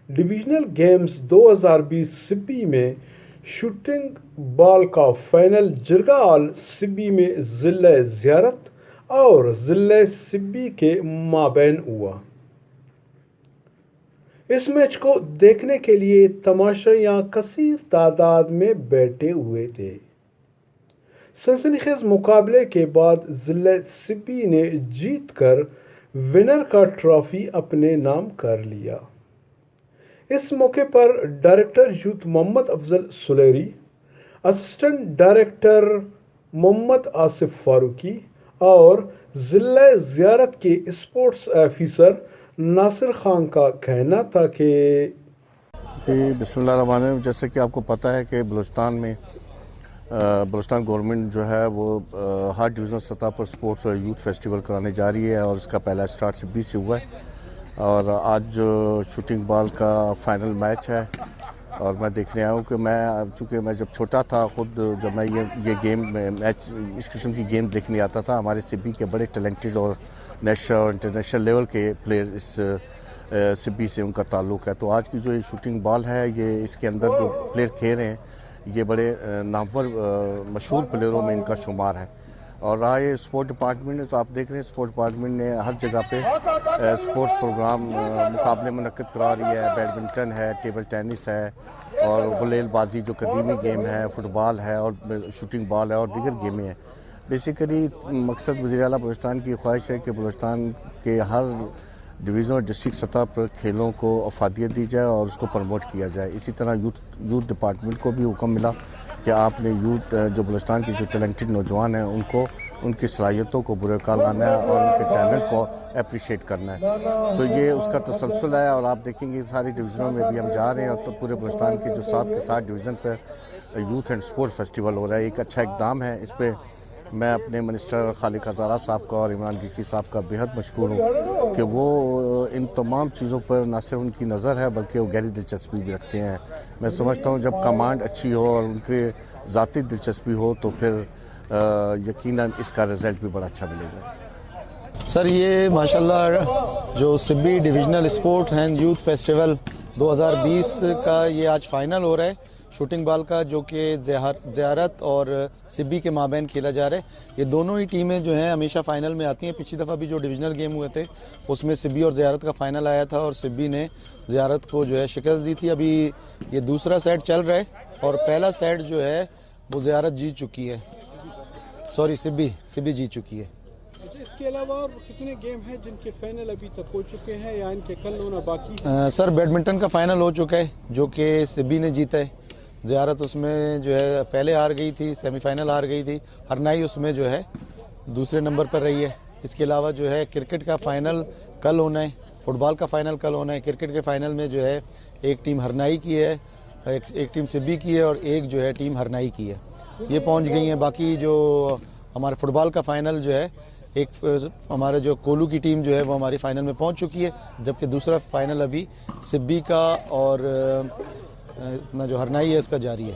Divisional games 2020 Sibi में shooting ball का final जिरगाल Sibi में ज़िला ज़ियारत और ज़िला सिब्बी के माबैन हुआ। इस मैच को देखने के लिए तमाशाइयां कसीर तादाद में बैठे हुए थे। सनसनीखेज मुकाबले के बाद ज़िला सिब्बी ने जीतकर विनर का ट्रॉफी अपने नाम कर लिया। इस मौके पर director youth Mohammad Afzal Suleri, assistant director Mohammad Asif Farooqui और ज़िला ज़ियारत के स्पोर्ट्स ऑफिसर नासिर खान का कहना था कि बिस्मिल्लाहिर्रहमानिर्रहीम। जैसे कि आपको पता है कि बलूचिस्तान गवर्नमेंट जो है वो हर डिवीज़नल सतह पर स्पोर्ट्स और यूथ फेस्टिवल कराने जा रही है और इसका पहला स्टार्ट सिब्बी से हुआ है और आज जो शूटिंग बॉल का फाइनल मैच है और मैं देखने आया हूँ कि चूँकि मैं जब छोटा था खुद जब मैं ये गेम मैच इस किस्म की गेम देखने आता था, हमारे सिब्बी के बड़े टैलेंटेड और नेशनल और इंटरनेशनल लेवल के प्लेयर इस सिब्बी से उनका ताल्लुक़ है। तो आज की जो ये शूटिंग बॉल है, ये इसके अंदर जो प्लेयर खेल रहे हैं ये बड़े नामवर मशहूर प्लेयरों में इनका शुमार है। और रहा ये स्पोर्ट डिपार्टमेंट ने, तो आप देख रहे हैं स्पोर्ट डिपार्टमेंट ने हर जगह पे स्पोर्ट्स प्रोग्राम मुकाबले मुनक्किद करा रही है। बैडमिंटन है, टेबल टेनिस है और गुलेलबाजी जो कदीमी गेम है, फुटबॉल है और शूटिंग बॉल है और दीगर गेमें हैं। बेसिकली मकसद वज़ीर आला बलूचिस्तान की ख्वाहिश है कि बलूचिस्तान के हर डिवीज़न और डिस्ट्रिक्ट सतह पर खेलों को अफादियत दी जाए और उसको प्रमोट किया जाए। इसी तरह यूथ डिपार्टमेंट को भी हुक्म मिला कि आपने यूथ जो बलूचिस्तान के जो टैलेंटेड नौजवान हैं उनको उनकी सलाहियतों को बुरक़ाल लाना है और उनके टैलेंट को अप्रिशिएट करना है। तो ये उसका तसलसल है और आप देखेंगे सारी डिवीज़नों में भी हम जा रहे हैं और तो पूरे बलूचिस्तान के जो 7 के 7 डिवीज़न पर यूथ एंड स्पोर्ट्स फेस्टिवल हो रहा है। एक अच्छा इक़दाम है। इस पर मैं अपने मिनिस्टर खालिद हज़ारा साहब का और इमरान गिकी साहब का बेहद मशकूर हूँ कि वो इन तमाम चीज़ों पर न सिर्फ उनकी नज़र है बल्कि वो गहरी दिलचस्पी भी रखते हैं। मैं समझता हूँ जब कमांड अच्छी हो और उनके ज़ाती दिलचस्पी हो तो फिर यकीनन इसका रिज़ल्ट भी बड़ा अच्छा मिलेगा। सर, ये माशाल्लाह जो Sibi divisional sport and youth festival 2020 का ये आज फाइनल हो रहा है शूटिंग बॉल का, जो कि ज़ियारत और सिब्बी के माबैन खेला जा रहा है। ये दोनों ही टीमें जो हैं हमेशा फाइनल में आती हैं। पिछली दफ़ा भी जो डिविजनल गेम हुए थे उसमें सिब्बी और ज़ियारत का फाइनल आया था और सिब्बी ने ज़ियारत को जो है शिकस्त दी थी। अभी ये दूसरा सेट चल रहा है और पहला सेट जो है वो ज़ियारत जीत चुकी है, सॉरी सिब्बी जीत चुकी है। इसके अलावा और कितने गेम हैं जिनके फाइनल अभी तक हो चुके हैं या इनके कल होना बाकी है? सर, बैडमिंटन का फाइनल हो चुका है जो कि सिब्बी ने जीता है। ज़ियारत उसमें जो है पहले हार गई थी, सेमीफाइनल हार गई थी। हरनाई उसमें जो है दूसरे नंबर पर रही है। इसके अलावा जो है क्रिकेट का फाइनल कल होना है, फुटबॉल का फाइनल कल होना है। क्रिकेट के फाइनल में जो है एक टीम हरनाई की है, एक टीम सिब्बी की है और एक जो है टीम हरनाई की है, ये पहुंच गई है। बाकी जो हमारे फुटबॉल का फाइनल जो है एक हमारे जो कोलू की टीम जो है वो हमारी फाइनल में पहुंच चुकी है, जबकि दूसरा फाइनल अभी सिब्बी का और अपना जो हरनाई है इसका जारी है।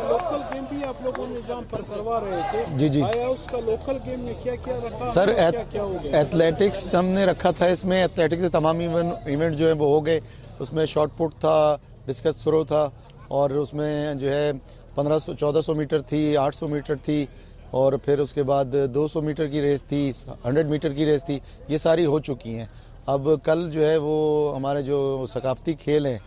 लोकल गेम भी आप लोगों ने निजाम पर करवा रहे थे। जी। आया उसका लोकल गेम में क्या क्या रखा? सर, क्या हो गया? एथलेटिक्स हमने रखा था। इसमें एथलेटिक्स के तमाम इवेंट जो है वो हो गए। उसमें शॉर्ट पुट था, डिस्कस थ्रो था और उसमें जो है 1400 मीटर थी, 800 मीटर थी और फिर उसके बाद 200 मीटर की रेस थी, 100 मीटर की रेस थी। ये सारी हो चुकी हैं। अब कल जो है वो हमारे जो सकाफती खेल हैं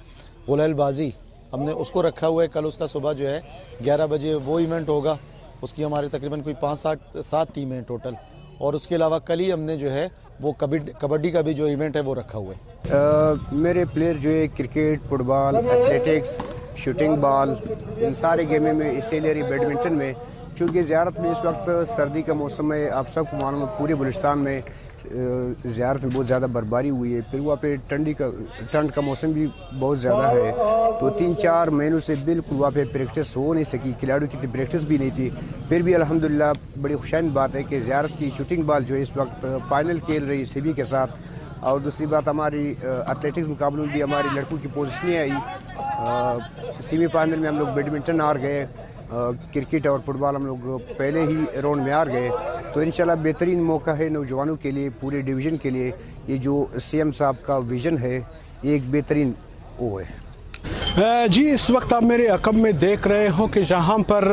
गुलेलबाजी, हमने उसको रखा हुआ है। कल उसका सुबह जो है 11 बजे वो इवेंट होगा। उसकी हमारे तकरीबन कोई 5-7 टीमें हैं टोटल। और उसके अलावा कल ही हमने जो है वो कबड्डी का भी जो इवेंट है वो रखा हुआ है। मेरे प्लेयर जो है cricket, football, athletics, shooting ball, इन सारे गेमों में हिस्से ले रही। बैडमिंटन में चूँकि ज़ियारत में इस वक्त सर्दी का मौसम है, आप सबको मालूम है पूरे बलूचिस्तान में ज़ियारत में बहुत ज़्यादा बर्फबारी हुई है। फिर वहाँ पे ठंड का मौसम भी बहुत ज़्यादा है, तो 3-4 महीनों से बिल्कुल वहाँ पे प्रैक्टिस हो नहीं सकी। खिलाड़ियों की इतनी प्रैक्टिस भी नहीं थी। फिर भी अल्हम्दुलिल्लाह बड़ी खुशाइन बात है कि ज़ियारत की शूटिंग बॉल जो है इस वक्त फ़ाइनल खेल रही सिब्बी के साथ। और दूसरी बात, हमारी एथलेटिक्स मुकाबलों में भी हमारी लड़कों की पोजीशनें आई। सेमीफाइनल में हम लोग बैडमिंटन हार गए, क्रिकेट और फुटबॉल हम लोग पहले ही राउंड में हार गए। तो इंशाल्लाह बेहतरीन मौका है नौजवानों के लिए, पूरे डिवीज़न के लिए। ये जो सीएम साहब का विज़न है ये एक बेहतरीन वो है। जी, इस वक्त आप मेरे अकब में देख रहे हो कि जहाँ पर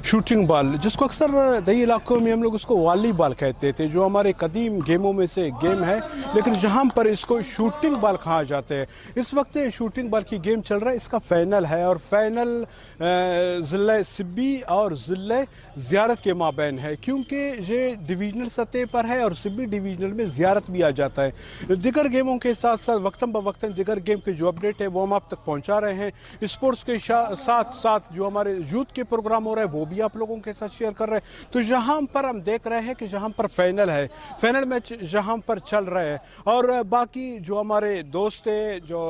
शूटिंग बॉल, जिसको अक्सर दही इलाकों में हम लोग उसको वॉलीबॉल कहते थे, जो हमारे कदीम गेमों में से एक गेम है, लेकिन जहाँ पर इसको शूटिंग बॉल कहा जाते हैं। इस वक्त शूटिंग बॉल की गेम चल रहा है, इसका फाइनल है और फाइनल ज़िला सिब्बी और ज़िला ज़ियारत के माबैन है, क्योंकि ये डिवीजनल सतह पर है और सिब्बी डिवीजनल में ज़ियारत भी आ जाता है। दिगर गेमों के साथ साथ वक्तन ब वक्तन दिगर गेम के जो अपडेट है वो हम आप तक पहुँचा रहे हैं। स्पोर्ट्स के साथ साथ जो हमारे यूथ के प्रोग्राम हो रहे हैं वो भी आप लोगों के साथ शेयर कर रहे हैं। तो यहाँ पर हम देख रहे हैं कि जहाँ पर फाइनल है, फाइनल मैच जहाँ पर चल रहे हैं, और बाकी जो हमारे दोस्त है, जो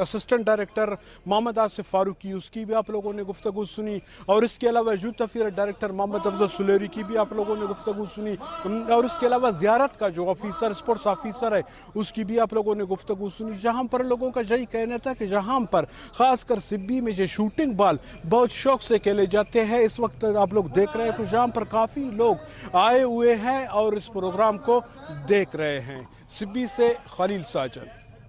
असिस्टेंट डायरेक्टर मोहम्मद आसिफ फारूकी, उसकी भी आप लोगों ने गुफ्तगू सुनी, और इसके अलावा youth affair director Mohammad Afzal Suleri की भी आप लोगों ने गुफ्तगू सुनी, और इसके अलावा ज़ियारत का जो ऑफिसर, स्पोर्ट्स ऑफिसर है, उसकी भी आप लोगों ने गुफ्तगू सुनी। जहाँ पर लोगों का यही कहना था कि जहाँ पर खासकर सिब्बी में जो शूटिंग बॉल बहुत शौक से खेले जाते हैं, इस वक्त आप लोग देख रहे हैं कि जहाँ पर काफ़ी लोग आए हुए हैं और इस प्रोग्राम को देख रहे हैं। सिब्बी से खलील साजन।